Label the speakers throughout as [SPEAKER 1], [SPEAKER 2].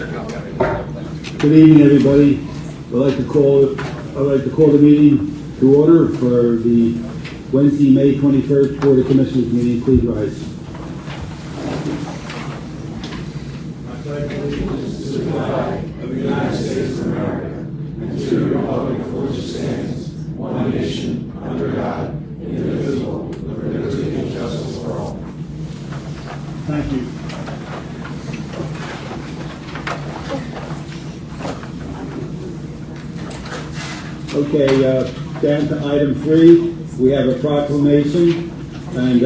[SPEAKER 1] Good evening, everybody. I'd like to call the meeting to order for the Wednesday, May 21st Board of Commissioners meeting. Please rise.
[SPEAKER 2] I pledge allegiance to the flag of the United States of America and to the republic for which it stands, one nation, under God, indivisible, with liberty and justice for all.
[SPEAKER 1] Thank you. Okay, down to item 3, we have a proclamation and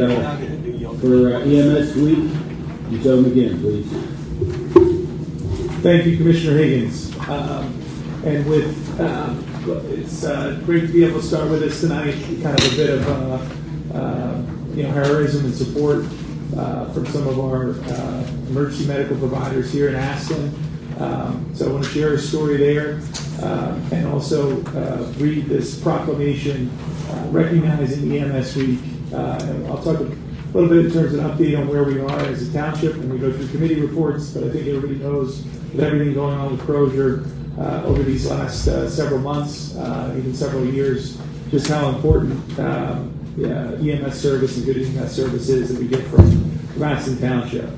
[SPEAKER 1] for EMS Week. Joe McGinn, please.
[SPEAKER 3] Thank you, Commissioner Higgins. And with it's great to be able to start with us tonight. Kind of a bit of heroism and support from some of our emergency medical providers here in Aston. So I want to share a story there, and also read this proclamation recognizing EMS Week. And I'll talk a little bit in terms of an update on where we are as a township when we go through committee reports, but I think everybody knows with everything going on with Crozier over these last several months, even several years, just how important EMS service and good EMS service is that we get from Aston Township.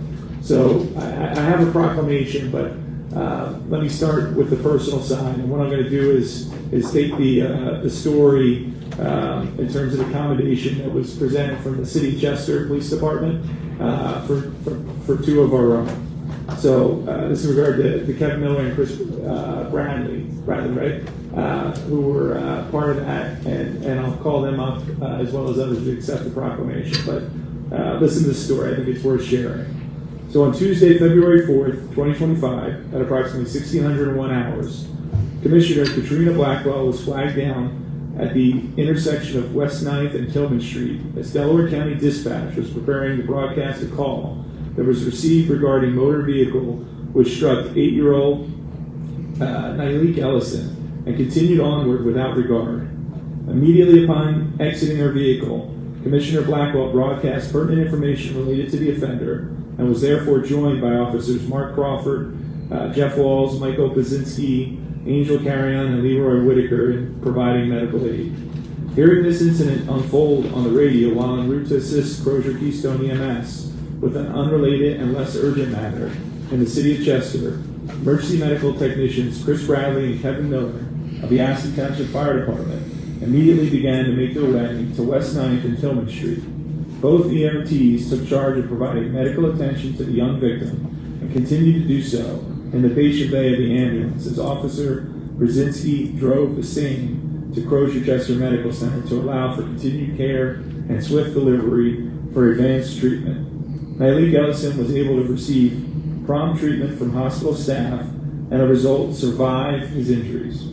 [SPEAKER 3] So I have a proclamation, but let me start with the personal side. And what I'm going to do is take the story in terms of accommodation that was presented from the City of Chester Police Department for two of our own. So this is in regard to Kevin Miller and Chris Bradley, right? Who were part of that, and I'll call them up as well as others to accept the proclamation. But listen to this story. I think it's worth sharing. So on Tuesday, February 4th, 2025, at approximately 1601 hours, Commissioner Katrina Blackwell was flagged down at the intersection of West 9th and Tillman Street as Delaware County Dispatch was preparing to broadcast a call that was received regarding motor vehicle which struck 8-year-old Nyleek Ellison and continued onward without regard. Immediately upon exiting her vehicle, Commissioner Blackwell broadcast pertinent information related to the offender and was therefore joined by officers Mark Crawford, Jeff Walls, Michael Kaczynski, Angel Carrion, and Leroy Whitaker in providing medical aid. Hearing this incident unfold on the radio while en route to assist Crozier Keystone EMS with an unrelated and less urgent matter in the City of Chester, emergency medical technicians Chris Bradley and Kevin Miller of the Aston Township Fire Department immediately began to make their way to West 9th and Tillman Street. Both EMTs took charge of providing medical attention to the young victim and continued to do so in the patient bay of the ambulance as Officer Brzezinski drove the same to Crozier Chester Medical Center to allow for continued care and swift delivery for advanced treatment. Nyleek Ellison was able to receive prompt treatment from hospital staff and as a result survive his injuries.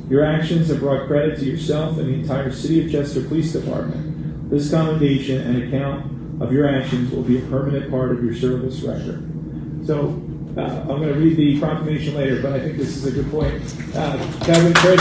[SPEAKER 3] Your actions have brought credit to yourself and the entire City of Chester Police Department. This commendation and account of your actions will be a permanent part of your service record. So I'm going to read the proclamation later, but I think this is a good point. Kevin, Chris,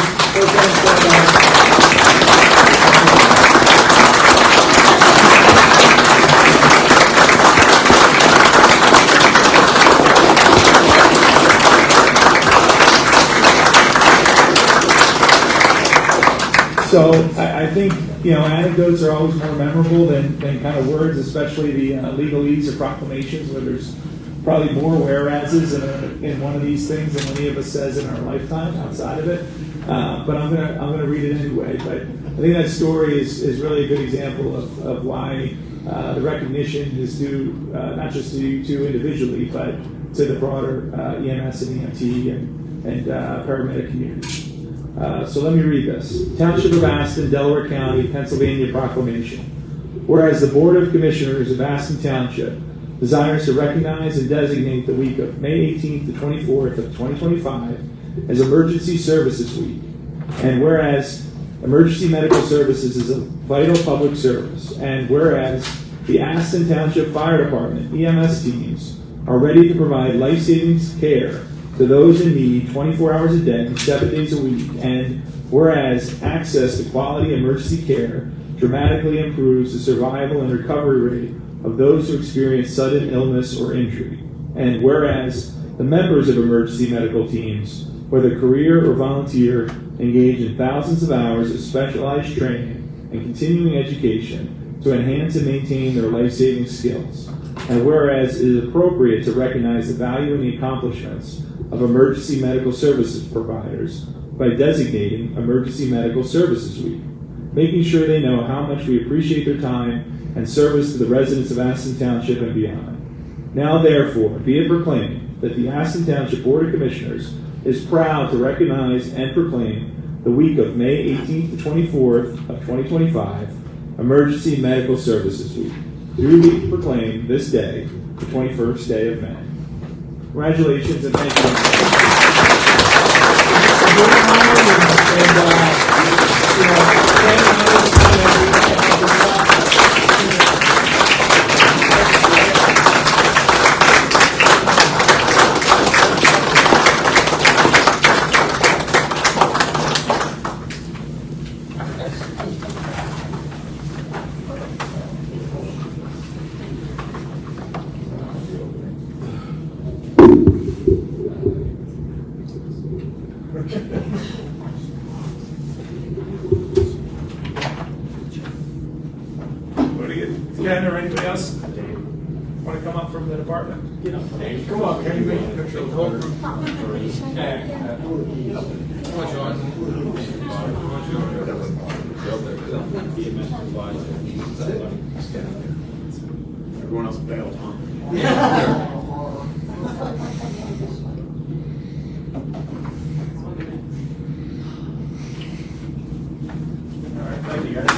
[SPEAKER 3] So I think, anecdotes are always more memorable than kind of words, especially the legalese or proclamations where there's probably more whereases in one of these things than any of us says in our lifetime outside of it. But I'm gonna read it anyway. But I think that story is really a good example of why the recognition is due not just to you two individually, but to the broader EMS and EMT and paramedic community. So let me read this. Township of Aston, Delaware County, Pennsylvania Proclamation. Whereas the Board of Commissioners of Aston Township desires to recognize and designate the week of May 18th to 24th of 2025 as Emergency Services Week. And whereas emergency medical services is a vital public service. And whereas the Aston Township Fire Department, EMS teams, are ready to provide life-saving care to those in need 24 hours a day, 7 days a week, and whereas access to quality emergency care dramatically improves the survival and recovery rate of those who experience sudden illness or injury, and whereas the members of emergency medical teams, whether career or volunteer, engage in thousands of hours of specialized training and continuing education to enhance and maintain their life-saving skills. And whereas it is appropriate to recognize the value and the accomplishments of emergency medical services providers by designating Emergency Medical Services Week, making sure they know how much we appreciate their time and service to the residents of Aston Township and beyond. Now, therefore, be it proclaimed that the Aston Township Board of Commissioners is proud to recognize and proclaim the week of May 18th to 24th of 2025 Emergency Medical Services Week. Duly proclaim this day, the 21st day of May. Congratulations and thank Ken or anybody else want to come up from the department? Get up. Hey, come on, Ken. You make a picture of the whole group. Come on, Sean. Everyone else bailed, huh? Yeah. All right, thank you, guys.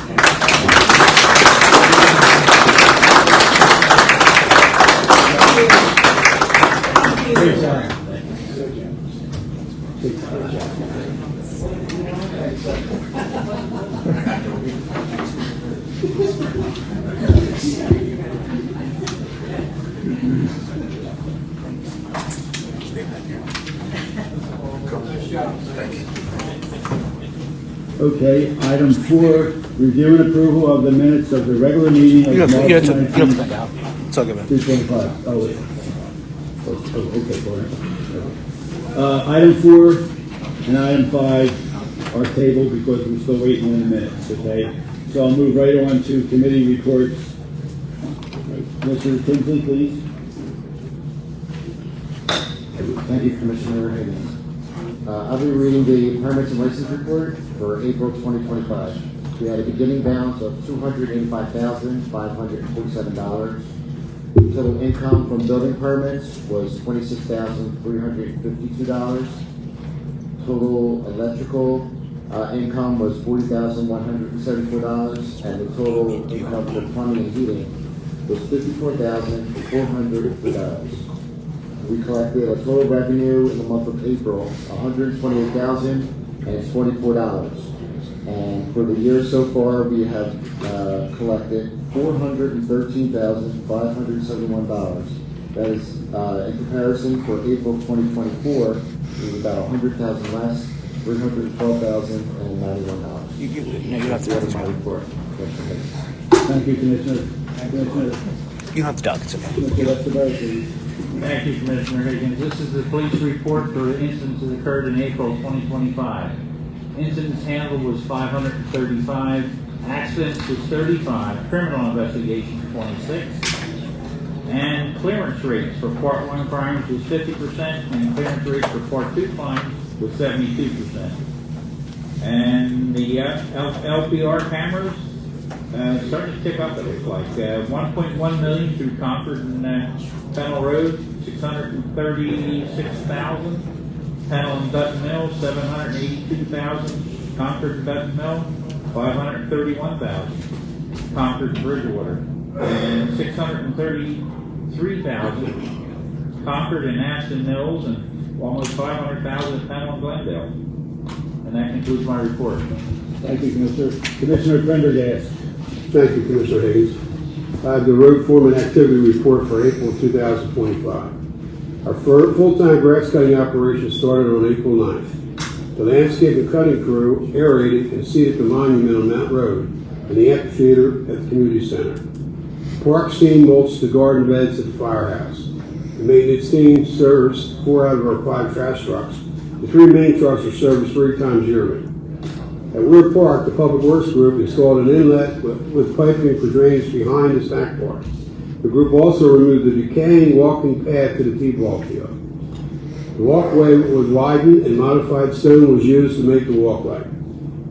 [SPEAKER 1] Okay, item 4, review and approval of the minutes of the regular meeting of March 19th,
[SPEAKER 4] It's all good, man.
[SPEAKER 1] 225. Oh, wait. Okay, item 4 and item 5 are tabled because we're still waiting on the minutes, okay? So I'll move right on to committee reports. Mr. Tinsley, please.
[SPEAKER 5] Thank you, Commissioner Higgins. I'll be reading the permits and license report for April 2025. We had a beginning balance of $285,547. Total income from building permits was $26,352. Total electrical income was $40,174, and the total income for plumbing and heating was $54,400. We collected a total revenue in the month of April, $128,024. And for the year so far, we have collected $413,571. That is, in comparison, for April 2024, it was about $100,000 less, $312,091.
[SPEAKER 4] You don't have to
[SPEAKER 5] That is my report.
[SPEAKER 1] Thank you, Commissioner. Commissioner,
[SPEAKER 4] You don't have to duck. It's okay.
[SPEAKER 1] Mr. Westerberg, please.
[SPEAKER 6] Thank you, Commissioner Higgins. This is the police report for incidents that occurred in April 2025. Incidents handled was 535, accidents was 35, criminal investigations 26, and clearance rates for Part 1 crimes was 50%, and clearance rates for Part 2 crimes was 72%. And the LPR cameras starting to tick up, it looks like. 1.1 million through Concord and Pennell Road, 636,000. Pennell and Dutton Mill, 782,000. Concord and Dutton Mill, 531,000. Concord and Bridgewater, and 633,000. Concord and Aston Mills, and almost 500,000 at Pennell and Glendale. And that concludes my report.
[SPEAKER 1] Thank you, Commissioner. Commissioner Prendergast.
[SPEAKER 7] Thank you, Commissioner Higgins. I have the road foreman activity report for April 2025. Our full-time grass cutting operation started on April 9th. The landscape and cutting crew aerated and seeded the monument on Mount Road and the amphitheater at the community center. Park steam mulched the garden beds at the firehouse. The maintenance team serves 4 out of our 5 trash trucks. The 3 main trucks are serviced 3 times yearly. At Wood Park, the Public Works Group installed an inlet with piping for drainage behind the snack bar. The group also removed the decaying walking path to the T-ball field. The walkway was widened and modified stone was used to make the walkway.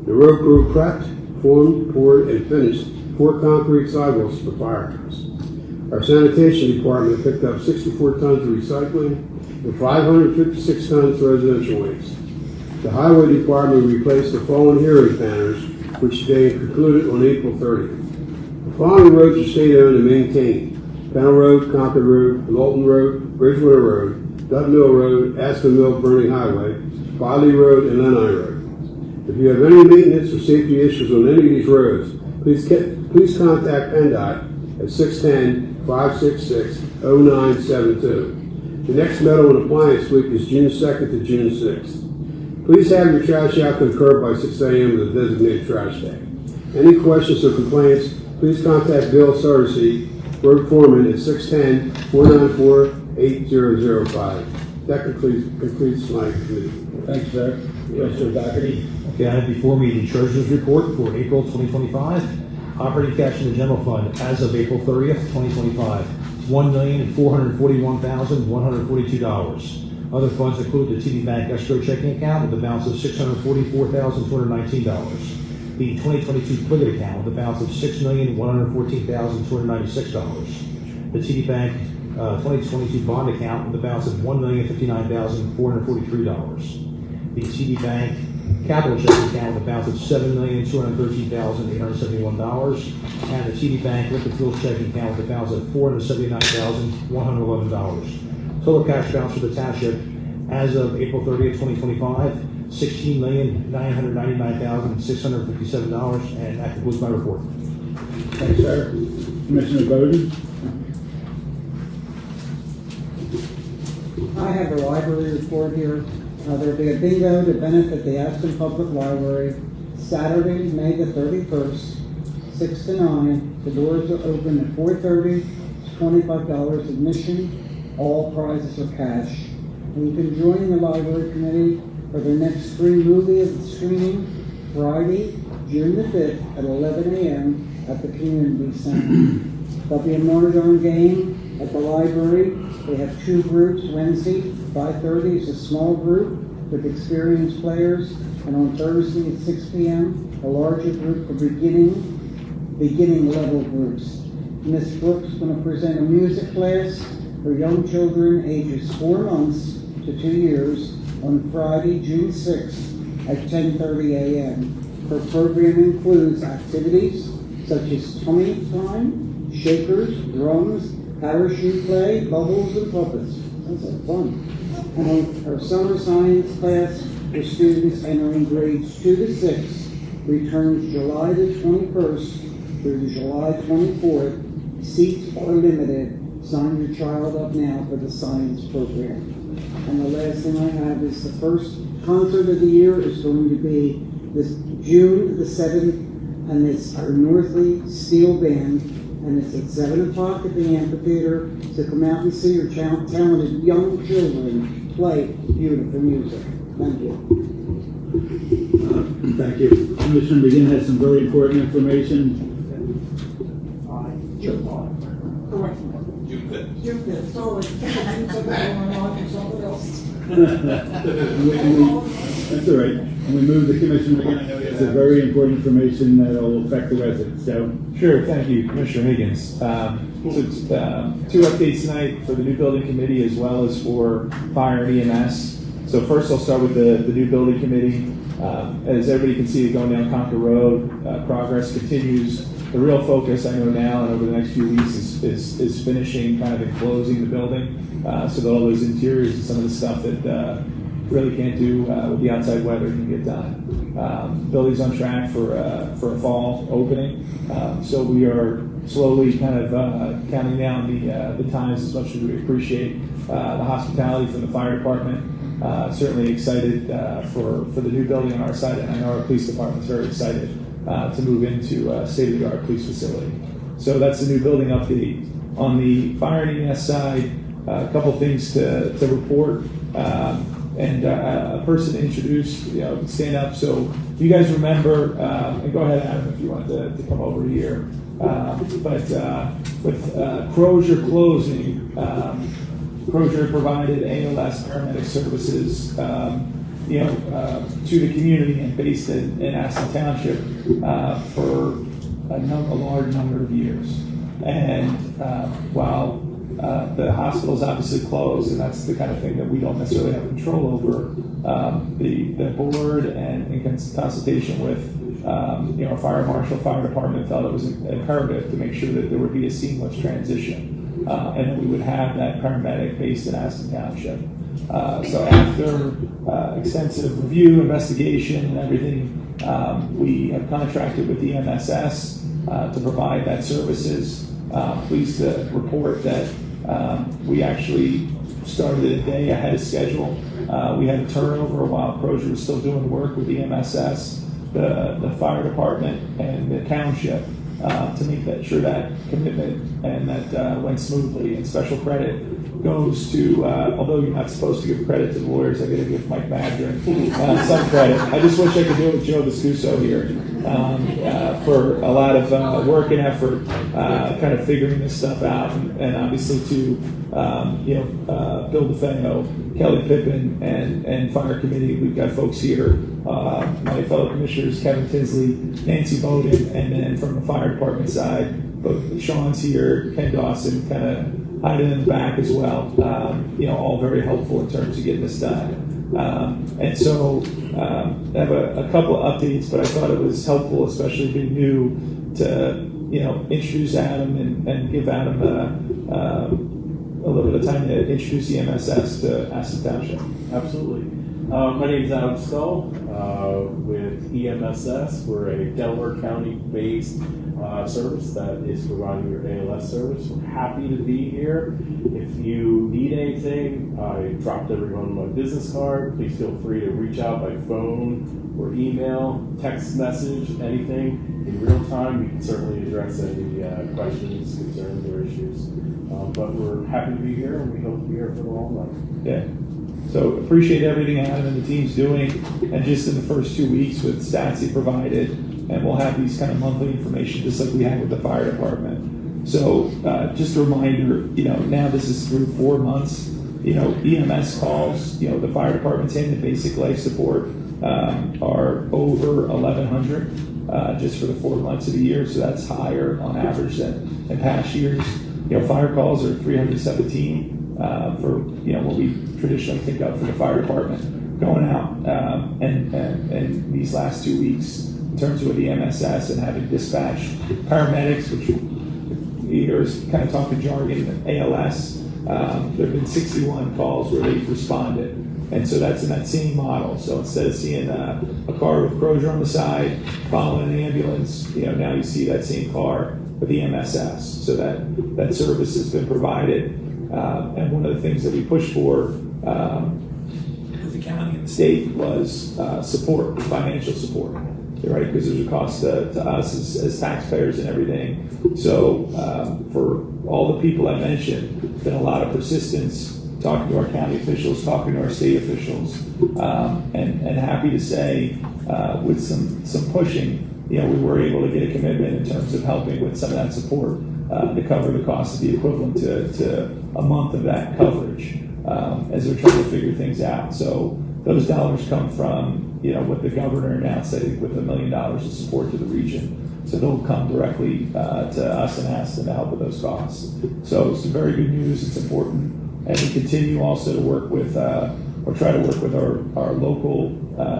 [SPEAKER 7] The road crew prepped, formed, poured, and finished 4 concrete sidewalks for firehouse. Our sanitation department picked up 64 tons of recycling and 556 tons of residential waste. The highway department replaced the fallen hearing banners, which they concluded on April 30th. The following roads are state-owned and maintained: Pennell Road, Concord Road, Lawton Road, Bridgewater Road, Dutton Mill Road, Aston Mill Burning Highway, Bodley Road, and Lenai Road. If you have any maintenance or safety issues on any of these roads, please contact PennDOT at 610-566-0972. The next metal and appliance week is June 2nd to June 6th. Please have your trash out to the curb by 6 a.m. with a designated trash day. Any questions or complaints, please contact Bill Sarsi, Road Foreman, at 610-494-8005. That concludes my committee.
[SPEAKER 1] Thanks, sir. Mr. Doherty.
[SPEAKER 8] Okay, I have before me the Treasurer's Report for April 2025. Operating cash in the general fund as of April 30th, 2025, $1,441,142. Other funds include the TD Bank escrow checking account with a balance of $644,219. The 2022 Pliget account with a balance of $6,114,296. The TD Bank 2022 bond account with a balance of $1,059,443. The TD Bank capital checking account with a balance of $7,213,871, and the TD Bank liquid fuels checking account with a balance of $479,111. Total cash balance for the township as of April 30th, 2025, $16,999,657, and that concludes my report.
[SPEAKER 1] Thanks, sir. Commissioner Bowden.
[SPEAKER 9] I have a library report here. There'll be a bingo to benefit the Aston Public Library Saturday, May the 31st, 6 to 9. The doors are open at 4:30. It's $25 admission. All prizes are cash. And you can join the library committee for their next free movie screening Friday, June the 5th at 11 a.m. at the community center. There'll be a Mahjong game at the library. They have 2 groups. Wednesday, 5:30 is a small group with experienced players, and on Thursday at 6 p.m., a larger group for beginning level groups. Miss Brooks is going to present a music class for young children ages 4 months to 2 years on Friday, June 6th at 10:30 a.m. Her program includes activities such as tummy time, shakers, drums, parachute play, bubbles, and puppets. Sounds like fun. And our summer science class for students entering grades 2 to 6 returns July the 21st through July 24th. Seats are limited. Sign your child up now for the science program. And the last thing I have is the first concert of the year is going to be this June the 7th, and it's our Northley Steel Band. And it's at 7 o'clock at the amphitheater, so come out and see your talented young children play beautiful music. Thank you.
[SPEAKER 1] Thank you. Commissioner McGinn has some very important information.
[SPEAKER 9] June 5th, sorry.
[SPEAKER 1] That's all right. When we move the Commissioner McGinn, I know he has a very important information that will affect the residents. So,
[SPEAKER 3] Sure, thank you, Commissioner Higgins. Two updates tonight for the new building committee as well as for fire and EMS. So first I'll start with the new building committee. As everybody can see, going down Concord Road, progress continues. The real focus I know now and over the next few weeks is finishing, kind of enclosing the building, so that all those interiors and some of the stuff that really can't do with the outside weather can get done. Building's on track for a fall opening, so we are slowly kind of counting down the times as much as we appreciate the hospitality from the fire department. Certainly excited for the new building on our side, and I know our police department's very excited to move into a state-of-the-art police facility. So that's the new building update. On the fire and EMS side, a couple things to report. And a person to introduce, stand up. So you guys remember, and go ahead, Adam, if you want to come over here. With Crozier closing, Crozier provided ALS paramedic services, to the community and based in Aston Township for a large number of years. And while the hospital's obviously closed, and that's the kind of thing that we don't necessarily have control over, the board and in consultation with our fire marshal, fire department felt it was imperative to make sure that there would be a seamless transition, and that we would have that paramedic based in Aston Township. So after extensive review, investigation, and everything, we have contracted with the MSS to provide that services. Pleased to report that we actually started a day ahead of schedule. We had a turnover while Crozier was still doing work with the MSS, the fire department, and the township to make sure that commitment and that went smoothly. And special credit goes to, although you're not supposed to give credit to the lawyers, I got to give Mike Madron some credit. I just wish I could do it with Joe Viscuso here for a lot of work and effort, kind of figuring this stuff out, and obviously to Bill DeFeo, Kelly Pippin, and Fire Committee. We've got folks here, my fellow commissioners, Kevin Tinsley, Nancy Bowden, and then from the fire department side, both Sean's here, Ken Dawson, kind of hiding in the back as well. All very helpful in terms of getting this done. And so I have a couple of updates, but I thought it was helpful, especially being new, to introduce Adam and give Adam a little bit of time to introduce the MSS to Aston Township.
[SPEAKER 10] Absolutely. My name is Adam Scull with EMSS. We're a Delaware County-based service that is providing your ALS service. We're happy to be here. If you need anything, I dropped everyone my business card. Please feel free to reach out by phone or email, text message, anything in real time. We can certainly address any questions, concerns, or issues. But we're happy to be here, and we hope to be here for the long run.
[SPEAKER 3] Yeah. So appreciate everything Adam and the team's doing, and just in the first 2 weeks with stats he provided, and we'll have these kind of monthly information just like we had with the fire department. So just a reminder, now this is through 4 months. EMS calls, the fire department's in the basic life support are over 1,100 just for the 4 months of the year. So that's higher on average than in past years. Fire calls are 317 for what we traditionally think of for the fire department going out. And these last 2 weeks, in terms of the MSS and having dispatched paramedics, which is kind of talking jargon, ALS, there have been 61 calls where they've responded. And so that's in that same model. So instead of seeing a car with Crozier on the side, following an ambulance, now you see that same car with the MSS. So that service has been provided. And one of the things that we pushed for with the county and the state was support, financial support, right? Because there's a cost to us as taxpayers and everything. So for all the people I mentioned, there's been a lot of persistence, talking to our county officials, talking to our state officials, and happy to say with some pushing, we were able to get a commitment in terms of helping with some of that support to cover the cost of the equivalent to a month of that coverage as they're trying to figure things out. So those dollars come from what the governor announced, I think, with $1 million of support to the region. So they'll come directly to us and Aston to help with those costs. So it's very good news. It's important. And we continue also to work with, or try to work with our local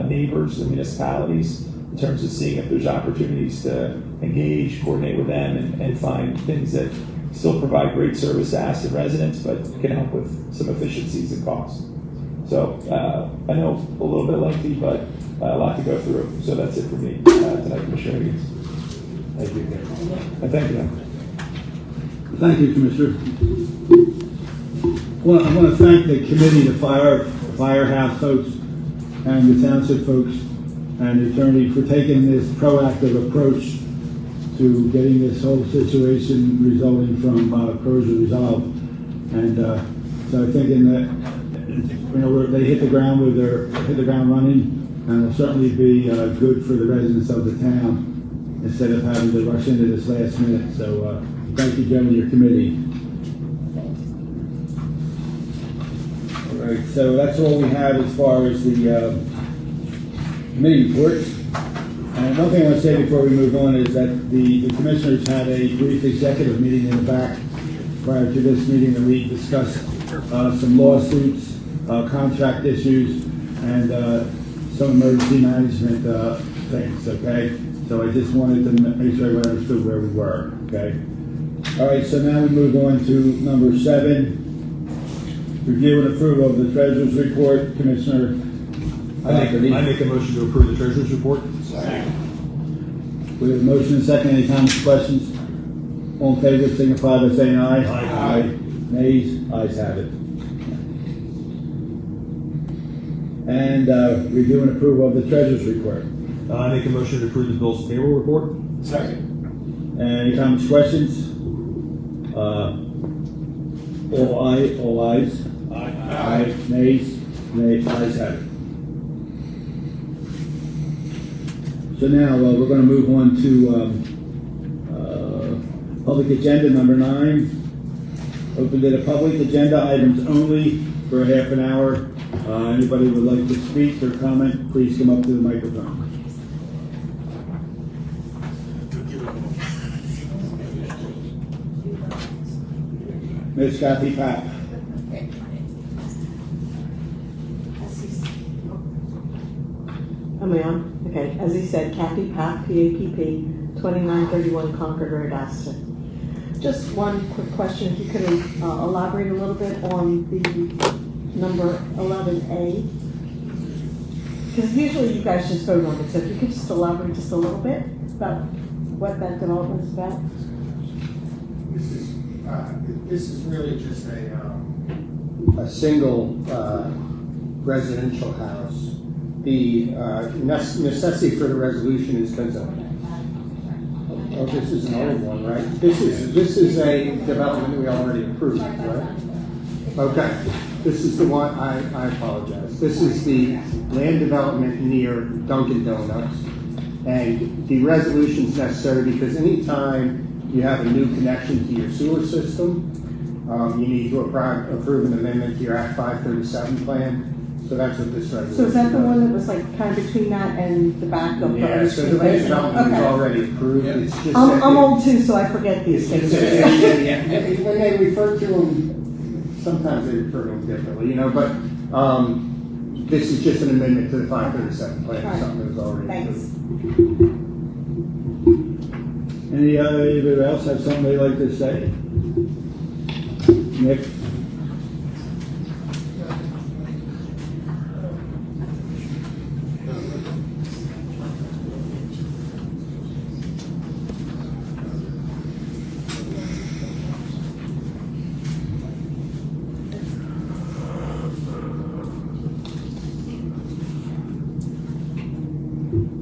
[SPEAKER 3] neighbors and municipalities in terms of seeing if there's opportunities to engage, coordinate with them, and find things that still provide great service to Aston residents, but can help with some efficiencies and costs. So I know a little bit lengthy, but a lot to go through. So that's it for me tonight, Commissioner Higgins.
[SPEAKER 10] Thank you.
[SPEAKER 3] Thank you.
[SPEAKER 1] Thank you, Commissioner. Well, I want to thank the committee, the firehouse folks, and the township folks, and the attorney for taking this proactive approach to getting this whole situation resulting from Crozier resolved. And So I'm thinking that, they hit the ground running, and will certainly be good for the residents of the town instead of having to rush into this last minute. So thank you, Joe, and your committee. All right, so that's all we have as far as the committee reports. And one thing I want to say before we move on is that the commissioners had a brief executive meeting in the back prior to this meeting, and we discussed some lawsuits, contract issues, and some emergency management things, okay? So I just wanted to make sure everyone understood where we were, okay? All right, so now we move on to number 7. Review and approval of the treasurer's report. Commissioner
[SPEAKER 8] I make a motion to approve the treasurer's report.
[SPEAKER 1] We have a motion and a second. Any comments, questions? All in favor, signify by saying aye.
[SPEAKER 8] Aye.
[SPEAKER 1] Nays? Ayes have it. And review and approval of the treasurer's report.
[SPEAKER 8] I make a motion to approve the bills and payroll report.
[SPEAKER 10] Second.
[SPEAKER 1] Any comments, questions? All ayes. Aye. Nays? Nays? Ayes have it. So now we're going to move on to public agenda number 9. Open to the public, agenda items only for a half an hour. Anybody would like to speak or comment, please come up to the microphone. Ms. Kathy Papp.
[SPEAKER 11] Am I on? Okay. As he said, Kathy Papp, P-A-P-P, 2931 Concord Road, Aston. Just one quick question, if you could elaborate a little bit on the number 11A. Because usually you guys just vote on it, so if you could just elaborate just a little bit about what that development is about.
[SPEAKER 12] This is really just a single residential house. The necessity for the resolution is because of, oh, this is an old one, right? This is a development we already approved, right? Okay, this is the one, I apologize. This is the land development near Dunkin' Donuts. And the resolution is necessary because anytime you have a new connection to your sewer system, you need to approve an amendment to your Act 537 plan. So that's what this resolution is.
[SPEAKER 11] So is that the one that was like kind of between that and the back of the
[SPEAKER 12] Yeah, so the land development was already approved. It's just
[SPEAKER 11] I'm old too, so I forget these things.
[SPEAKER 12] When they refer to them, sometimes they refer to them differently, but this is just an amendment to the 537 plan,
[SPEAKER 11] Right.
[SPEAKER 12] something that was already
[SPEAKER 11] Thanks.
[SPEAKER 12] approved.
[SPEAKER 1] Anybody else have something they'd like to say? Nick?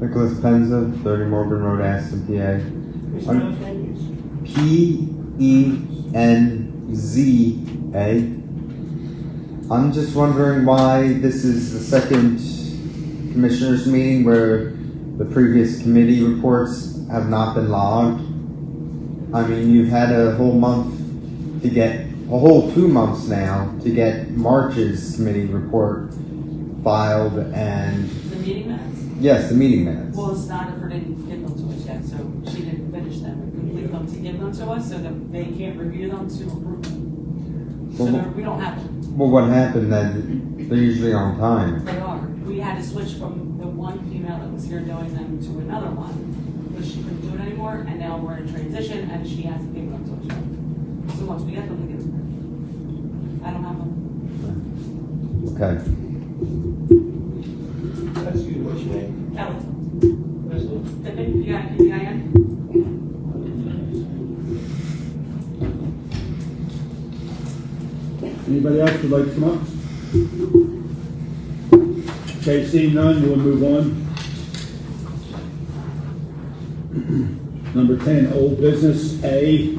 [SPEAKER 13] Nicholas Penza, 30 Morgan Road, Aston, PA. Penza. I'm just wondering why this is the second commissioners meeting where the previous committee reports have not been logged. I mean, you've had a whole month to get, a whole 2 months now to get March's committee report filed and...
[SPEAKER 14] The meeting minutes?
[SPEAKER 13] Yes, the meeting minutes.
[SPEAKER 14] Well, it's not if we didn't give them to us yet, so she didn't finish them and complete them to give them to us, so that they can't review them to approve them. So we don't have them.
[SPEAKER 13] Well, what happened then? They're usually on time.
[SPEAKER 14] They are. We had to switch from the one female that was here doing them to another one, because she couldn't do it anymore, and now we're in transition, and she hasn't given them to us yet. So once we get them, we give them. I don't have them.
[SPEAKER 13] Okay.
[SPEAKER 2] Excuse me, what's your name?
[SPEAKER 14] Kelly.
[SPEAKER 2] Leslie?
[SPEAKER 14] Tiffany, you got EIN?
[SPEAKER 1] Anybody else would like to come up? Okay, seeing none, we'll move on. Number 10, old business A.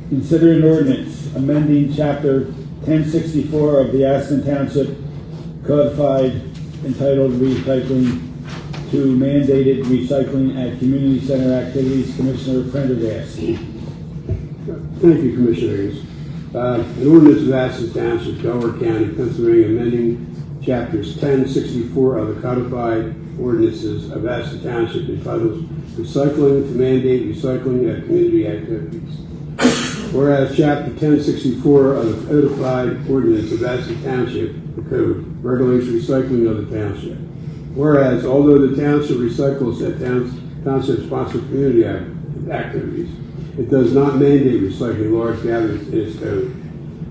[SPEAKER 1] Consider an ordinance amending chapter 1064 of the Aston Township codified entitled Recycling to mandated recycling at community center activities. Commissioner Prendergast.
[SPEAKER 7] Thank you, Commissioners. An ordinance of Aston Township, Delaware County, Pennsylvania, amending chapters 1064 of the codified ordinances of Aston Township entitled Recycling to mandate recycling at community activities. Whereas chapter 1064 of the codified ordinance of Aston Township, the code, regulates recycling of the township. Whereas although the township recycles at township-sponsored community activities, it does not mandate recycling large gatherings in its code.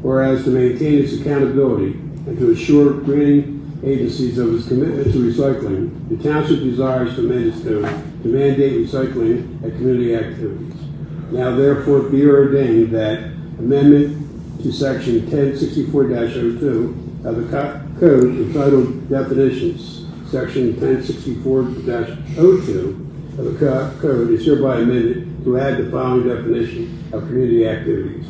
[SPEAKER 7] Whereas to maintain its accountability and to assure granting agencies of its commitment to recycling, the township desires to amend its code to mandate recycling at community activities. Now therefore be ordained that amendment to section 1064-02 of the code entitled Definitions, section 1064-02 of the code is hereby amended to add the following definition of community activities.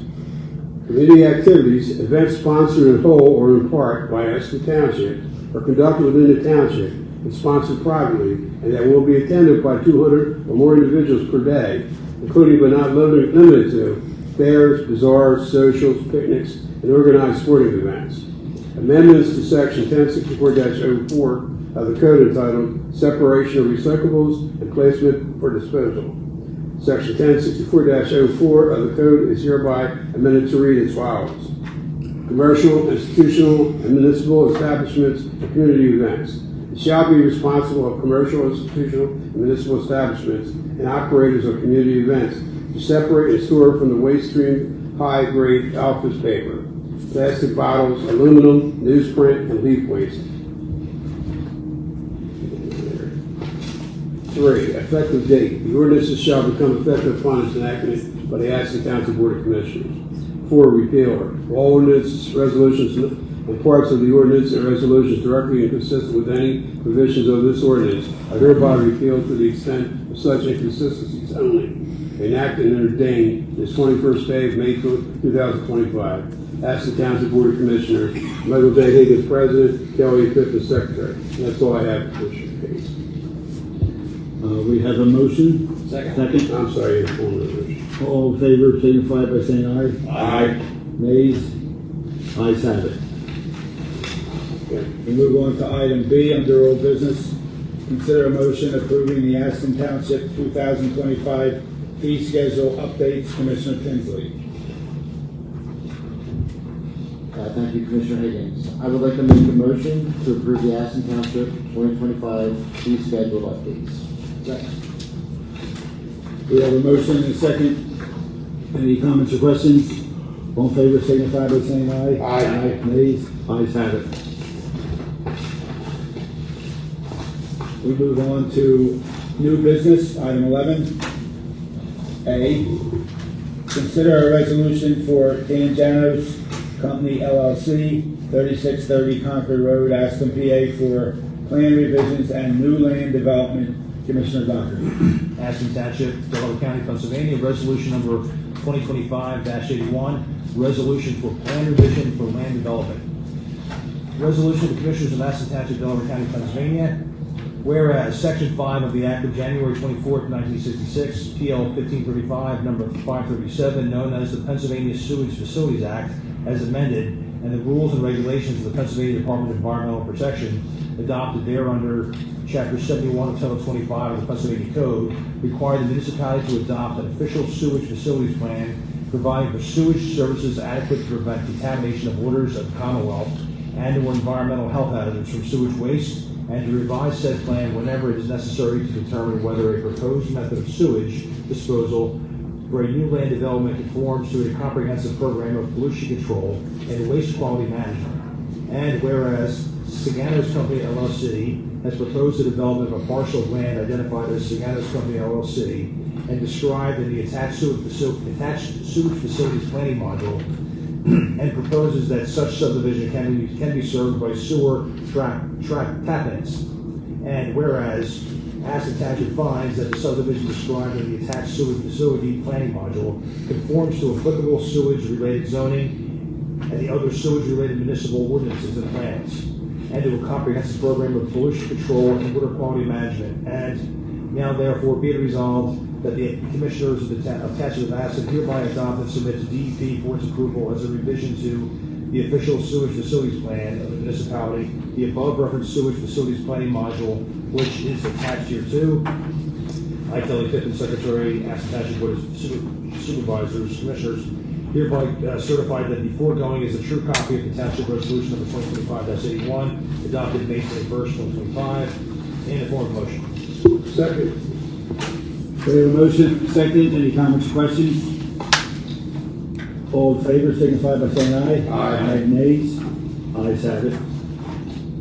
[SPEAKER 7] Community activities, events sponsored in whole or in part by Aston Township, are conducted within the township and sponsored privately, and that will be attended by 200 or more individuals per day, including but not limited to fairs, bazaars, socials, picnics, and organized sporting events. Amendments to section 1064-04 of the code entitled Separation of Recyclables and Placement for Disposal. Section 1064-04 of the code is hereby amended to read as follows. Commercial, institutional, and municipal establishments and community events. It shall be responsible of commercial, institutional, and municipal establishments and operators of community events to separate and store from the waste stream high-grade office paper, plastic bottles, aluminum, newsprint, and leaf waste. 3. Effective date. The ordinances shall become effective upon its enactment by the Aston Township Board of Commissioners. 4. Repealer. All ordinances, resolutions, and parts of the ordinance and resolutions directly inconsistent with any provisions of this ordinance are hereby repealed to the extent of such inconsistencies only. Enacted and ordained this 21st day of May 2025. Aston Township Board of Commissioners. Michael J. Higgins, President. Kelly Pittman, Secretary. And that's all I have, Commissioner Hayes.
[SPEAKER 1] We have a motion.
[SPEAKER 7] Second.
[SPEAKER 1] I'm
[SPEAKER 7] sorry.
[SPEAKER 1] All in favor, signify by saying aye.
[SPEAKER 7] Aye.
[SPEAKER 1] Nays? Ayes have it. We move on to item B under old business. Consider a motion approving the Aston Township 2025 fee schedule updates. Commissioner Tinsley.
[SPEAKER 5] Thank you, Commissioner Higgins. I would like to make a motion to approve the Aston Township 2025 fee schedule updates.
[SPEAKER 1] We have a motion and a second. Any comments or questions? All in favor, signify by saying aye.
[SPEAKER 7] Aye.
[SPEAKER 1] Nays? Ayes have it. We move on to new business, item 11. A, consider a resolution for Dan Janos Company LLC, 3630 Concord Road, Aston, PA, for plan revisions and new land development. Commissioner Doherty.
[SPEAKER 8] Aston Township, Delaware County, Pennsylvania, resolution number 2025-81, resolution for plan revision for land development. Resolution of the Commissioners of Aston Township, Delaware County, Pennsylvania, whereas Section 5 of the Act of January 24, 1966, PL 1535, number 537, known as the Pennsylvania Sewage Facilities Act, as amended, and the rules and regulations of the Pennsylvania Department of Environmental Protection adopted thereunder, Chapter 71 of Title 25 of the Pennsylvania Code, require the municipality to adopt an official sewage facilities plan providing for sewage services adequate to prevent contamination of waters of the Commonwealth and or environmental health hazards from sewage waste, and to revise said plan whenever it is necessary to determine whether a proposed method of sewage disposal for a new land development conforms to a comprehensive program of pollution control and waste quality management. And whereas Saganos Company LLC has proposed the development of a parcel of land identified as Saganos Company LLC and described in the attached sewage facilities planning module, and proposes that such subdivision can be served by sewer tap-ins. And whereas Aston Township finds that the subdivision described in the attached sewage facility planning module conforms to applicable sewage-related zoning and the other sewage-related municipal ordinances and plans, and to a comprehensive program of pollution control and water quality management. And now therefore be it resolved that the Commissioners of the Township of Aston hereby adopt and submit to DEP for its approval as a revision to the official sewage facilities plan of the municipality, the above referenced sewage facilities planning module, which is attached here too. I, Kelly Pippin, Secretary, Aston Township Board of Supervisors, Commissioners, hereby certify that the foregoing is a true copy of the Township Resolution number 2025-81, adopted May 21st, 2025, in the form of motion.
[SPEAKER 7] Second.
[SPEAKER 1] We have a motion, second, any comments or questions? All in favor, signify by saying aye.
[SPEAKER 7] Aye.
[SPEAKER 1] Nays? Ayes have it.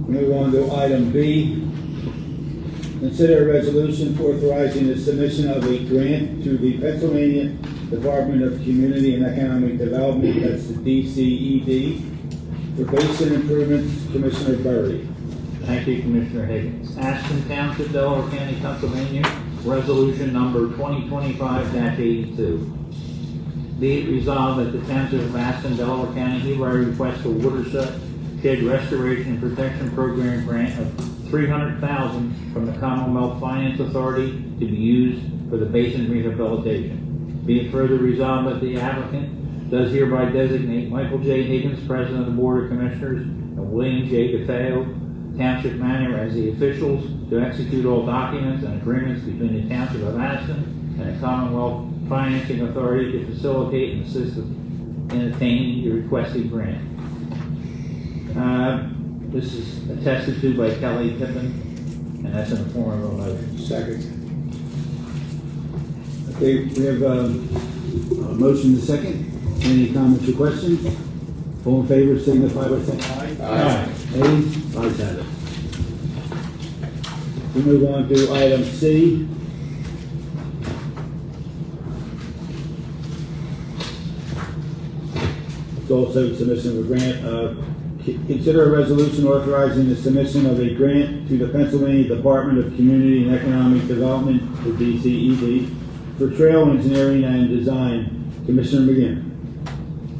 [SPEAKER 1] Move on to item B. Consider a resolution authorizing the submission of a grant to the Pennsylvania Department of Community and Economic Development, that's the DCED, for basin improvements. Commissioner Berry.
[SPEAKER 6] Thank you, Commissioner Higgins. Aston Township, Delaware County, Pennsylvania, resolution number 2025-82. Be it resolved that the Township of Aston, Delaware County hereby requests a watershed restoration and protection program grant of $300,000 from the Commonwealth Finance Authority to be used for the basin rehabilitation. Be it further resolved that the applicant does hereby designate Michael J. Higgins, President of the Board of Commissioners, and William J. DeFeo, Township Manager, as the officials to execute all documents and agreements between the Township of Aston and the Commonwealth Financing Authority to facilitate and assist in attaining the requested grant. This is attested to by Kelly Pippin, and that's in the form of a motion.
[SPEAKER 7] Second.
[SPEAKER 1] Okay, we have a motion to second. Any comments or questions? All in favor, signify by saying aye.
[SPEAKER 7] Aye.
[SPEAKER 1] Nays? Ayes have it. We move on to item C. It's also submission of a grant. Consider a resolution authorizing the submission of a grant to the Pennsylvania Department of Community and Economic Development, the DCED, for trail engineering and design. Commissioner McGinn.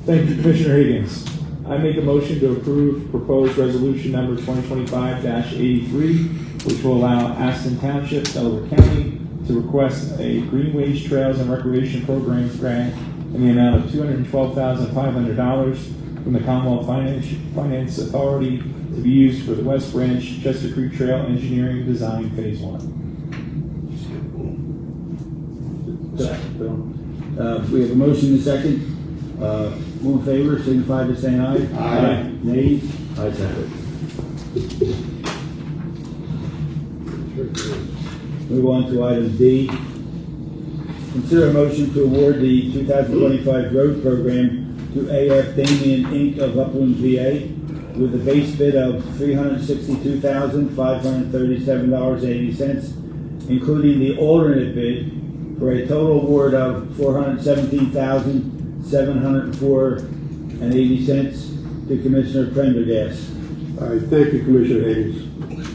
[SPEAKER 3] Thank you, Commissioner Higgins. I make a motion to approve proposed resolution number 2025-83, which will allow Aston Township, Delaware County, to request a Greenways Trails and Recreation Program grant in the amount of $212,500 from the Commonwealth Finance Authority to be used for the West Branch Chester Creek Trail Engineering Design Phase 1.
[SPEAKER 1] We have a motion and a second. All in favor, signify by saying aye.
[SPEAKER 7] Aye.
[SPEAKER 1] Nays? Ayes have it. Move on to item D. Consider a motion to award the 2025 road program to AF Damien Inc. of Upland, PA, with a base bid of $362,537.80, including the alternate bid, for a total award of $417,704.80 to Commissioner Prendergast.
[SPEAKER 7] All right, thank you, Commissioner Higgins.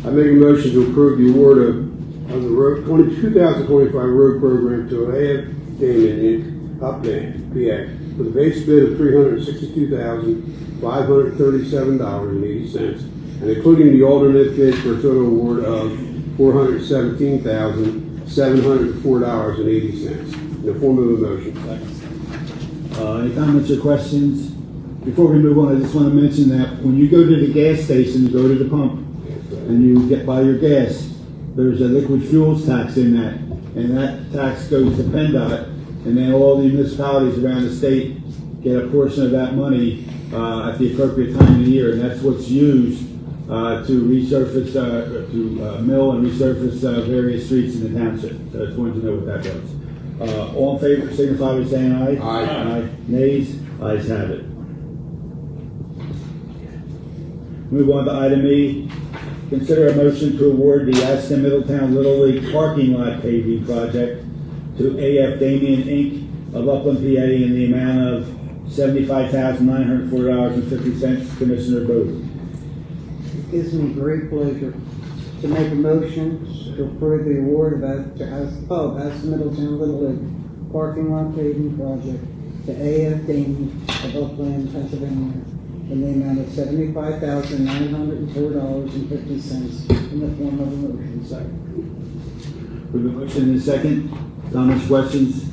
[SPEAKER 7] I make a motion to approve the award of the road 2025 road program to AF Damien Inc. Upland, PA, with a base bid of $362,537.80, and including the alternate bid for a total award of $417,704.80 in the form of a motion.
[SPEAKER 1] Any comments or questions? Before we move on, I just want to mention that when you go to the gas station, you go to the pump, and you buy your gas, there's a liquid fuels tax in that, and that tax goes to PennDOT, and then all the municipalities around the state get a portion of that money at the appropriate time of the year, and that's what's used to resurface, to mill and resurface various streets in the township. So I just wanted to know what that was. All in favor, signify by saying aye.
[SPEAKER 7] Aye.
[SPEAKER 1] Nays? Ayes have it. Move on to item E. Consider a motion to award the Aston Middletown Little League parking lot paving project to AF Damien Inc. of Upland, PA, in the amount of $75,904.50. Commissioner Booth.
[SPEAKER 9] It gives me great pleasure to make a motion to approve the award of Aston Middletown Little League parking lot paving project to A.F. Dane of Oakland, Pennsylvania, in the amount of $75,904.50 in the form of a motion. Second.
[SPEAKER 1] We have a motion and a second. Comments, questions?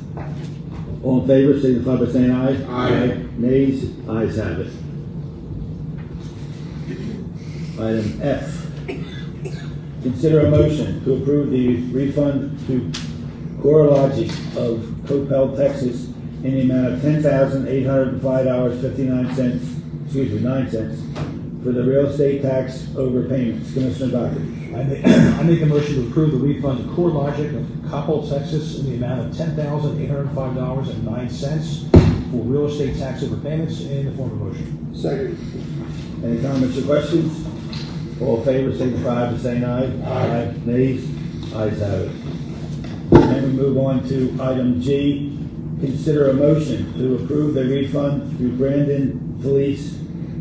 [SPEAKER 1] All in favor, signify by saying aye.
[SPEAKER 7] Aye.
[SPEAKER 1] Nays? Ayes have it. Item F. Consider a motion to approve the refund to CoreLogic of Coppell, Texas, in the amount of $10,805.59, 9 cents, for the real estate tax overpayments. Commissioner Doherty.
[SPEAKER 8] I make a motion to approve the refund to CoreLogic of Coppell, Texas, in the amount of $10,805.09 for real estate tax overpayments in the form of motion.
[SPEAKER 7] Second.
[SPEAKER 1] Any comments or questions? All in favor, signify by saying aye.
[SPEAKER 7] Aye.
[SPEAKER 1] Nays? Ayes have it. Then we move on to item G. Consider a motion to approve the refund to Brandon Felice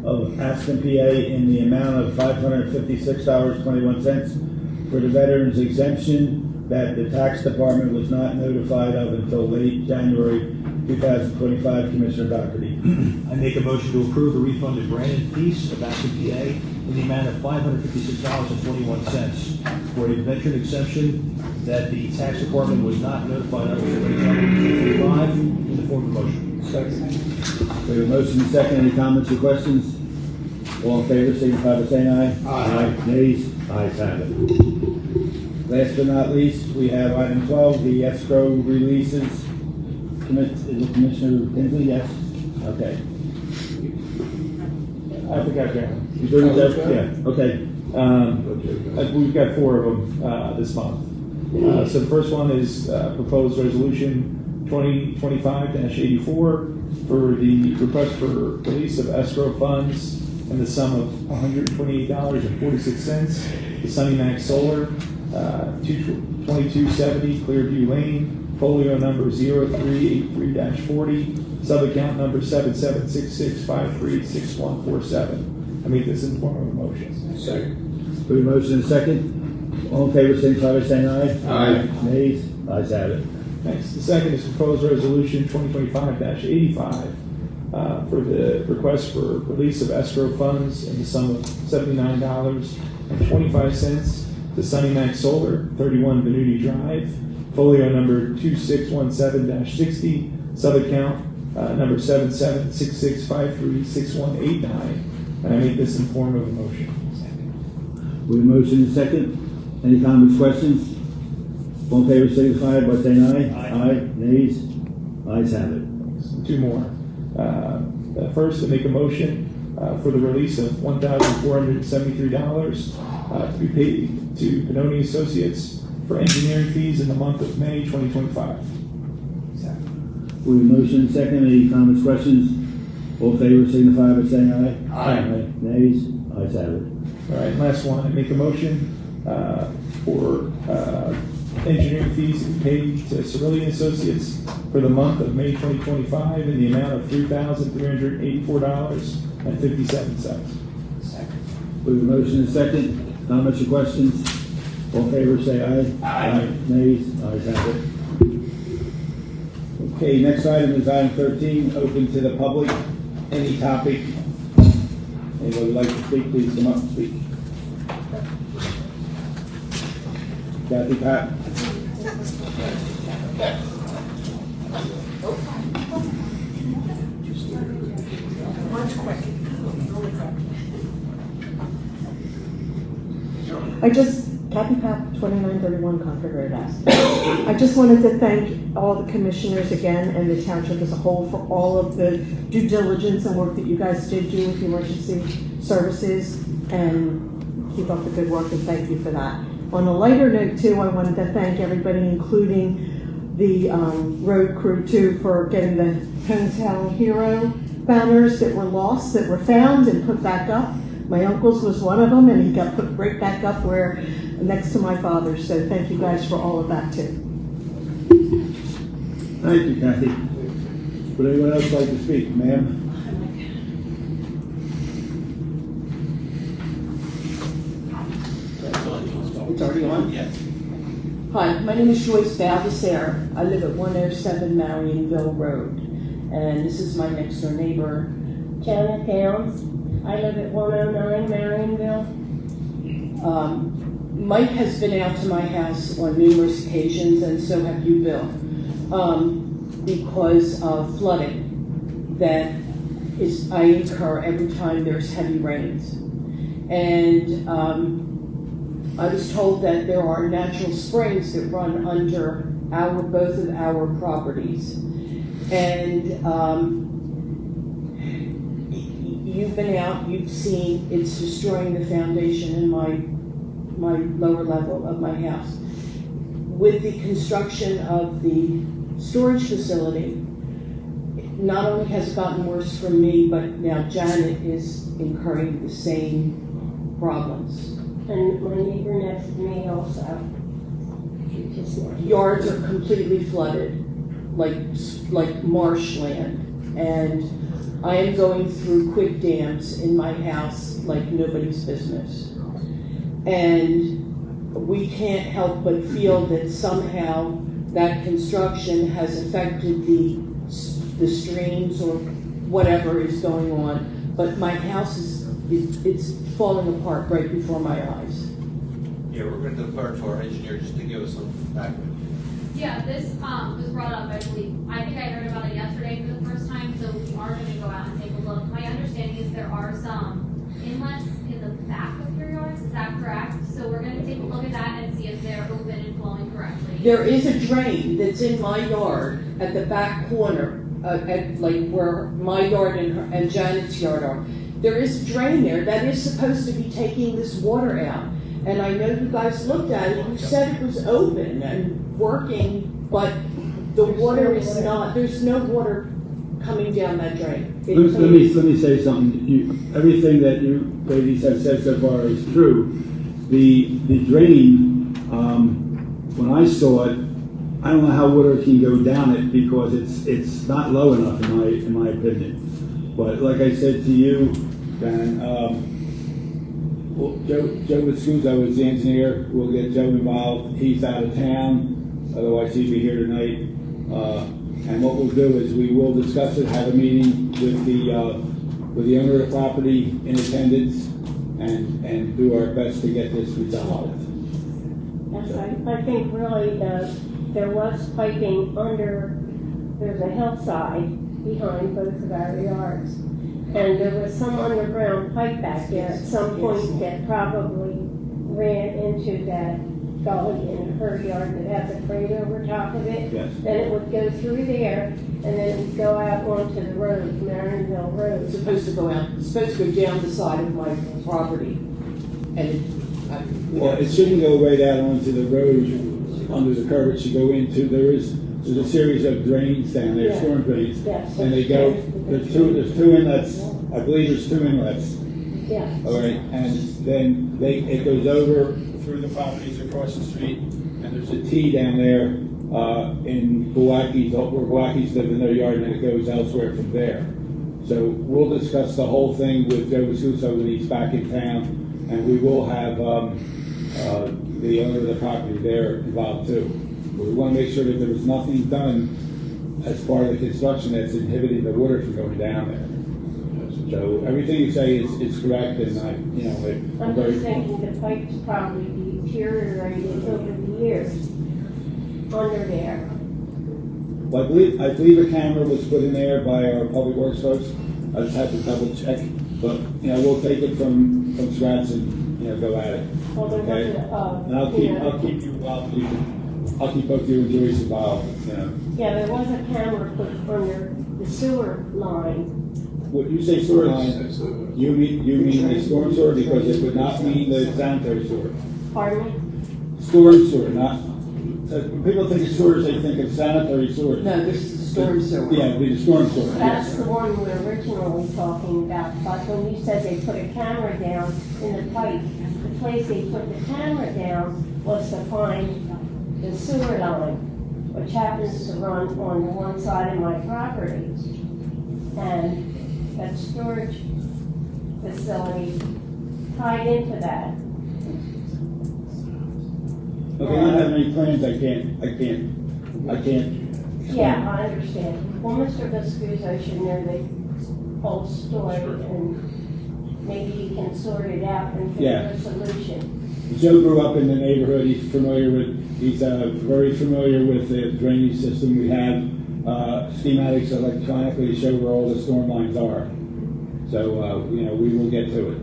[SPEAKER 1] of Aston, PA, in the amount of $556.21 for the veterans exemption that the tax department was not notified of until late January 2025. Commissioner Doherty.
[SPEAKER 8] I make a motion to approve the refund to Brandon Peace of Aston, PA, in the amount of $556.21 for a veteran exemption that the tax department was not notified of until late January 2025 in the form of motion.
[SPEAKER 7] Second.
[SPEAKER 1] We have a motion and second. Any comments or questions? All in favor, signify by saying aye.
[SPEAKER 7] Aye.
[SPEAKER 1] Nays? Ayes have it. Last but not least, we have item 12, the escrow releases. Is it Commissioner Tinsley? Yes? Okay.
[SPEAKER 3] I think I've got them.
[SPEAKER 1] You doing that? Yeah, okay.
[SPEAKER 3] We've got 4 of them this month. So the first one is proposed resolution 2025-84 for the request for release of escrow funds in the sum of $128.46 to Sunny Max Solar, 2270 Clearview Lane, folio number 0383-40, sub-account number 7766536147. I make this in form of a motion.
[SPEAKER 7] Second.
[SPEAKER 1] We have a motion and second. All in favor, signify by saying aye.
[SPEAKER 7] Aye.
[SPEAKER 1] Nays? Ayes have it.
[SPEAKER 3] Thanks. The second is proposed resolution 2025-85 for the request for release of escrow funds in the sum of $79.25 to Sunny Max Solar, 31 Venuti Drive, folio number 2617-60, sub-account number 7766536189, and I make this in form of a motion.
[SPEAKER 1] We have a motion and second. Any comments, questions? All in favor, signify by saying aye. Aye. Nays? Ayes have it.
[SPEAKER 3] 2 more. First, to make a motion for the release of $1,473 to be paid to Benoni Associates for engineering fees in the month of May 2025.
[SPEAKER 1] We have a motion and second. Any comments, questions? All in favor, signify by saying aye.
[SPEAKER 7] Aye.
[SPEAKER 1] Nays? Ayes have it.
[SPEAKER 3] All right, last one. I make a motion for engineering fees to be paid to Cerulean Associates for the month of May 2025 in the amount of $3,384.57.
[SPEAKER 1] We have a motion and second. Comments or questions? All in favor, say aye. Aye. Nays? Ayes have it. Okay, next item is item 13, open to the public. Any topic? Anybody would like to speak, please come up and speak. Kathy, Pat?
[SPEAKER 11] Kathy Papp, 2931 Concord Road, Aston. I just wanted to thank all the commissioners again and the township as a whole for all of the due diligence and work that you guys did do with the emergency services, and keep up the good work, and thank you for that. On a lighter note too, I wanted to thank everybody, including the road crew too, for getting the Hometown Hero banners that were lost, that were found and put back up. My uncle's was one of them, and he got put right back up where next to my father's. So thank you guys for all of that too.
[SPEAKER 1] Thank you, Kathy. Would anyone else like to speak, ma'am?
[SPEAKER 15] It's already on? Yes. Hi, my name is Joyce Valdesare. I live at 107 Marionville Road.
[SPEAKER 16] And this is my next door neighbor,
[SPEAKER 17] Janet Downs. I live at 109 Marionville.
[SPEAKER 16] Mike has been out to my house on numerous occasions, and so have you, Bill, because of flooding that I incur every time there's heavy rains. And I was told that there are natural springs that run under both of our properties. And you've been out, you've seen it's destroying the foundation in my lower level of my house. With the construction of the storage facility, not only has it gotten worse for me, but now Janet is incurring the same problems.
[SPEAKER 17] And my neighbor next to me also.
[SPEAKER 16] Yards are completely flooded, like marshland, and I am going through quick dams in my house like nobody's business. And we can't help but feel that somehow that construction has affected the streams or whatever is going on. But my house it's falling apart right before my eyes.
[SPEAKER 2] Yeah, we're going to defer to our engineer just to give us some background.
[SPEAKER 18] Yeah, this was brought up, I believe. I think I heard about it yesterday for the first time, so we are going to go out and take a look. My understanding is there are some inlets in the back of your yards, is that correct? So we're going to take a look at that and see if they're open and flowing correctly.
[SPEAKER 16] There is a drain that's in my yard at the back corner, at like where my yard and Janet's yard are. There is a drain there that is supposed to be taking this water out. And I know you guys looked at it, you said it was open and working, but the water is not, there's no water coming down that drain.
[SPEAKER 1] Let me say something. Everything that you ladies have said so far is true. The drain, when I saw it, I don't know how water can go down it because it's not low enough in my opinion. But like I said to you, Dan, Joe Viscuso is the engineer. We'll get Joe involved. He's out of town, otherwise he'd be here tonight. And what we'll do is we will discuss it, have a meeting with the owner of the property in attendance, and do our best to get this resolved.
[SPEAKER 17] Yes, I think really there was piping there's a hillside behind both of our yards. And there was some underground pipe back there at some point that probably ran into that gully in her yard that has a crate over top of it.
[SPEAKER 1] Yes.
[SPEAKER 17] Then it would go through there, and then it would go out onto the road, Marionville Road.
[SPEAKER 16] It's supposed to go down the side of my property. And
[SPEAKER 1] it shouldn't go right out onto the road under the curb. It should go into, there's a series of drains down there,
[SPEAKER 17] Yeah.
[SPEAKER 1] storm drains.
[SPEAKER 17] Yes.
[SPEAKER 1] And they go, there's two inlets, I believe there's two inlets.
[SPEAKER 17] Yeah.
[SPEAKER 1] All right, and then it goes over through the properties across the street, and there's a T down there in Bawacki's, where Bawacki's live in their yard, and it goes elsewhere from there. So we'll discuss the whole thing with Joe Viscuso when he's back in town, and we will have the owner of the property there involved too. But we want to make sure that there was nothing done as part of the construction that's inhibiting the water from going down there. So everything you say is correct, and
[SPEAKER 17] I'm just thinking the pipes probably deteriorated over the years under there.
[SPEAKER 1] Well, I believe a camera was put in there by our public works folks. I just have to double check, but we'll take it from scratch and go at it.
[SPEAKER 17] Well, there
[SPEAKER 1] Okay,
[SPEAKER 17] was
[SPEAKER 1] and I'll keep you involved. I'll keep both you and Joyce involved.
[SPEAKER 17] Yeah, there was a camera put under the sewer line.
[SPEAKER 1] What you say sewer line? You mean the storm sewer, because it would not mean the sanitary sewer.
[SPEAKER 17] Pardon me?
[SPEAKER 1] Storm sewer, not. When people think of sewers, they think of sanitary sewers.
[SPEAKER 16] No, this is the storm sewer.
[SPEAKER 1] Yeah, it'd be the storm sewer.
[SPEAKER 17] That's
[SPEAKER 1] Yes.
[SPEAKER 17] the one we were originally talking about, but when you said they put a camera down in the pipe, the place they put the camera down was to find the sewer line, which happens to run on the one side of my property. And that storage facility tied into that.
[SPEAKER 1] Okay, I don't have any plans. I can't
[SPEAKER 17] Yeah, I understand. Well, Mr. Viscuso should know the whole story and maybe he can sort it out and
[SPEAKER 1] Yeah.
[SPEAKER 17] figure a solution.
[SPEAKER 1] Joe grew up in the neighborhood. He's very familiar with the drainage system. We have schematics electronically to show where all the storm lines are. So, we will get to it.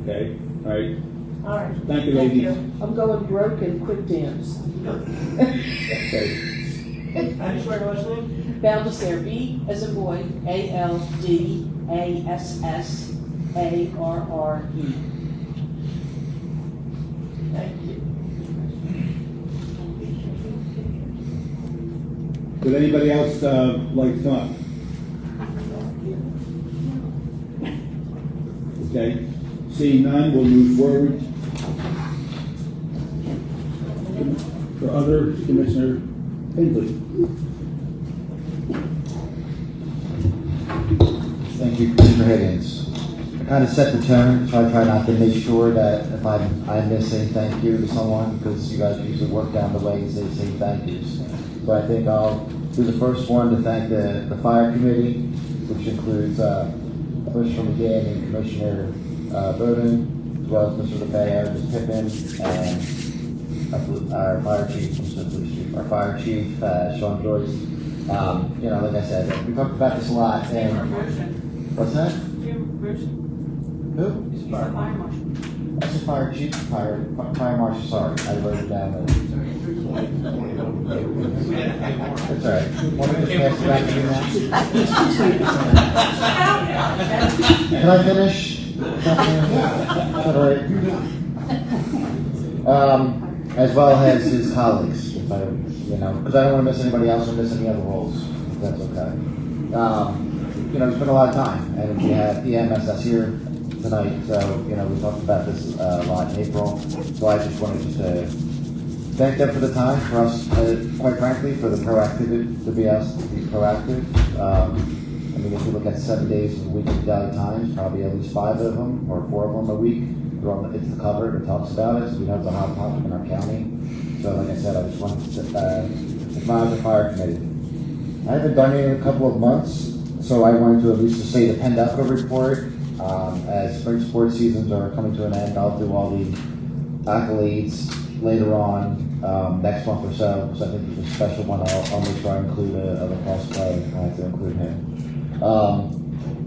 [SPEAKER 1] Okay? All right.
[SPEAKER 16] All right.
[SPEAKER 1] Thank you, ladies.
[SPEAKER 16] I'm going broke in quick dams.
[SPEAKER 1] Okay.
[SPEAKER 15] How do you spell your last name?
[SPEAKER 16] Baldassare, B as a boy, ALDASSARRE. Thank you.
[SPEAKER 1] Would anybody else like to come up? Okay. Seeing none, we'll move forward. For other, Commissioner Tinsley.
[SPEAKER 5] Thank you, Commissioner Higgins. I kind of set the tone, so I try not to make sure that if I miss saying thank you to someone, because you guys usually work down the way and say thank yous. So I think I'll do the first one to thank the fire committee, which includes Commissioner McGinn and Commissioner Bowden, as well as Mr. LePayo, Ms. Pippin, and our fire chief, our fire chief, Sean Joyce. Like I said, we talked about this a lot. And what's that? Who?
[SPEAKER 14] He's a fire marshal.
[SPEAKER 5] That's the fire chief, fire marshal. Sorry, I wrote it down. That's all right. Want me to just pass it back to you now? Can I finish? All right. As well as his colleagues, because I don't want to miss anybody else or miss any other roles. If that's okay. We spent a lot of time, and we had EMS that's here tonight. So we talked about this a lot in April. So I just wanted to thank them for the time, for us, quite frankly, for the proactivity to be asked to be proactive. If you look at 7 days of weekly daily times, probably at least 5 of them or 4 of them a week. It's the cover, it talks about it, so we know it's a hot topic in our county. So like I said, I just wanted to admire the fire committee. I haven't done it in a couple of months, so I wanted to at least say the Pendelco report. As spring sports seasons are coming to an end, I'll do all the accolades later on next month or so, because I think there's a special one I'll make sure I include a lacrosse player. I have to include him.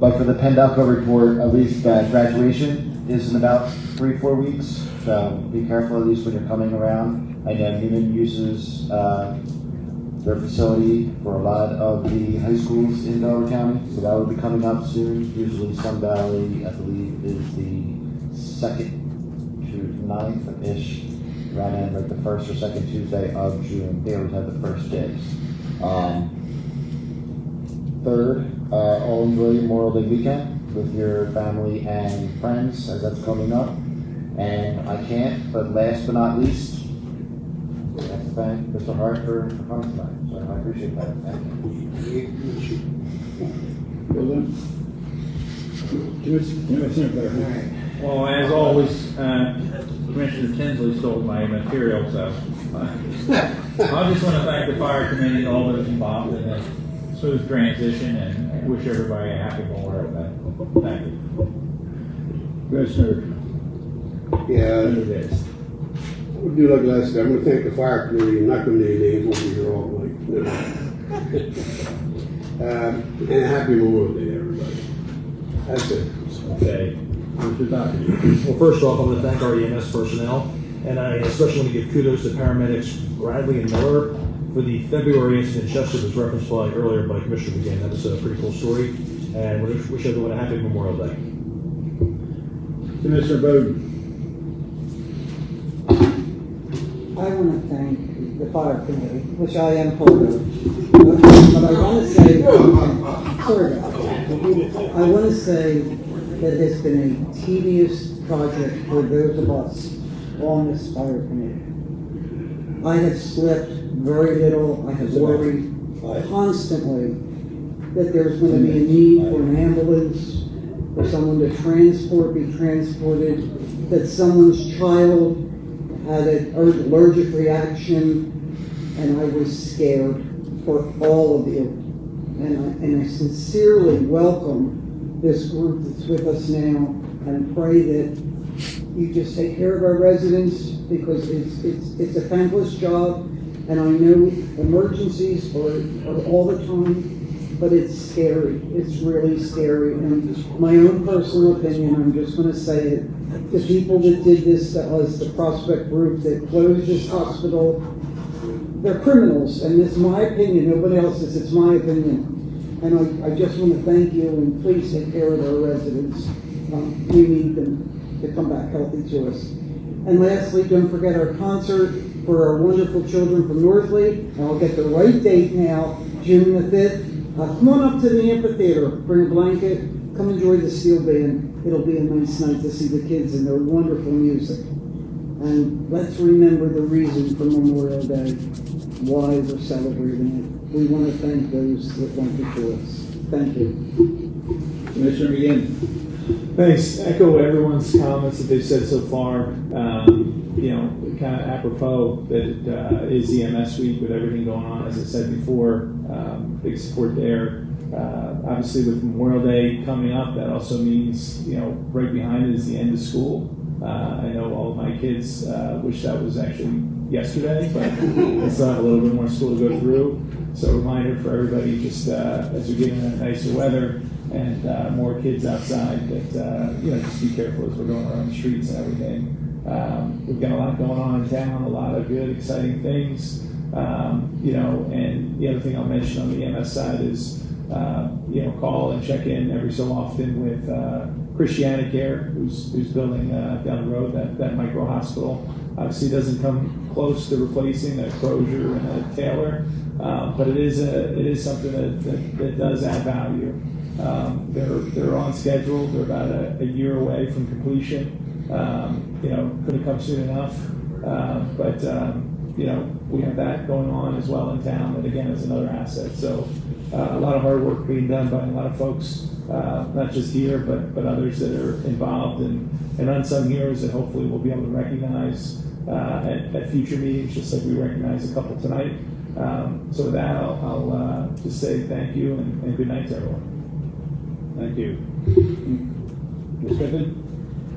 [SPEAKER 5] But for the Pendelco report, at least graduation is in about 3-4 weeks, so be careful at least when you're coming around. I know Newman uses their facility for a lot of the high schools in Delaware County, so that will be coming up soon. Usually Sun Valley, I believe, is the 2nd to 9th-ish, around in like the 1st or 2nd Tuesday of June. They always have the first days. Third, all enjoy Memorial Day weekend with your family and friends as that's coming up. And I can't, but last but not least, I have to thank Mr. Hart for coming tonight. So I appreciate that. Thank you.
[SPEAKER 6] Well, as always, Commissioner Tinsley stole my material, so I just want to thank the fire committee and all those involved in this smooth transition and wish everybody a happy Memorial Day. Thank you.
[SPEAKER 1] Commissioner.
[SPEAKER 7] Yeah. We'll do like last time. I'm going to thank the fire committee. I'm not going to name names. We'll be here all night. And happy Memorial Day, everybody. That's it.
[SPEAKER 8] Okay. Well, first off, I'm going to thank our EMS personnel, and I especially want to give kudos to paramedics Bradley and Miller for the February incident in Chester that was referenced earlier by Commissioner McGinn. That was a pretty cool story, and we wish everyone a happy Memorial Day.
[SPEAKER 1] Commissioner Bowden.
[SPEAKER 9] I want to thank the fire committee, which I am part of. But I want to say, sorry about that. I want to say that it's been a tedious project for those of us on this fire committee. I have slept very little. I have worried constantly that there's going to be a need for an ambulance, for someone to be transported, that someone's child had an allergic reaction, and I was scared. for all of you. And I sincerely welcome this group that's with us now and pray that you just take care of our residents because it's a thankless job. And I know emergencies are all the time, but it's scary. It's really scary. And my own personal opinion, I'm just going to say it, the people that did this to us, the Prospect Group that closed this hospital, they're criminals. And it's my opinion, nobody else's, it's my opinion. And I just want to thank you and please take care of our residents. We need them to come back healthy to us. And lastly, don't forget our concert for our wonderful children from Northley. And I'll get the right date now, June the 5th. Come on up to the amphitheater, bring a blanket, come enjoy the steel band. It'll be a nice night to see the kids and their wonderful music. And let's remember the reason for Memorial Day, why we're celebrating it. We want to thank those that went before us. Thank you.
[SPEAKER 1] Commissioner McGinn.
[SPEAKER 3] Thanks. Echo everyone's comments that they've said so far. Kind of apropos that it is EMS week with everything going on. As I said before, big support there. Obviously, with Memorial Day coming up, that also means right behind it is the end of school. I know all of my kids wish that was actually yesterday, but they still have a little bit more school to go through. So a reminder for everybody, just as we get into that nicer weather and more kids outside, that just be careful as we're going around the streets and everything. We've got a lot going on in town, a lot of good, exciting things. And the other thing I'll mention on the EMS side is, call and check in every so often with Christiana Care, who's building down the road that micro hospital. Obviously, doesn't come close to replacing a Crozier and a Taylor, but it is something that does add value. They're on schedule. They're about a year away from completion. Couldn't come soon enough, but we have that going on as well in town. That again is another asset. So a lot of hard work being done by a lot of folks, not just here, but others that are involved and unsung heroes that hopefully we'll be able to recognize at future meetings, just like we recognize a couple tonight. So with that, I'll just say thank you and good night to everyone.
[SPEAKER 1] Thank you. Ms. Griffin?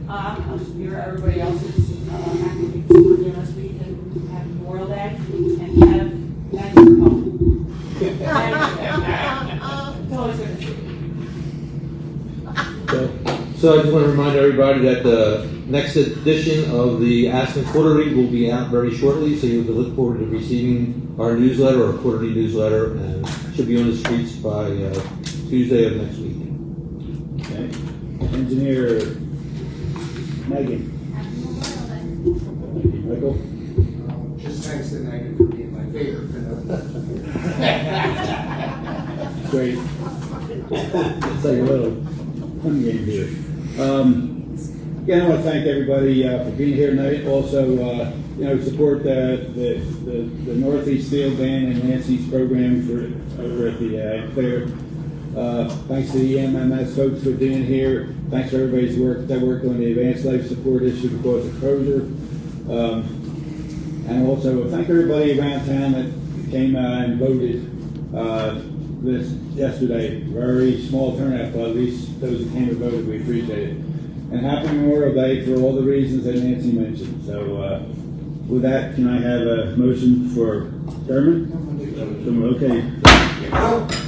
[SPEAKER 14] I'll just mirror everybody else's activity for doing this week and happy Memorial Day and have thanks for home. It's always good to see you.
[SPEAKER 8] So I just want to remind everybody that the next edition of the Aston Quarterly will be out very shortly, so you can look forward to receiving our newsletter, our quarterly newsletter, and should be on the streets by Tuesday of next week.
[SPEAKER 1] Okay. Engineer Megan. Michael?
[SPEAKER 12] Just thanks to Megan for being my favorite.
[SPEAKER 1] Great. It's like a little fun game here. Again, I want to thank everybody for being here tonight. Also, support the Northeast Field Band and Nancy's program over at the Claire. Thanks to the EMS folks for being here. Thanks for everybody's work that worked on the advanced life support issue because of Crozier. And also thank everybody around town that came and voted this yesterday. Very small turnout, but at least those that came and voted, we appreciate it. And happy Memorial Day for all the reasons that Nancy mentioned. So with that, can I have a motion for adjournment? Okay.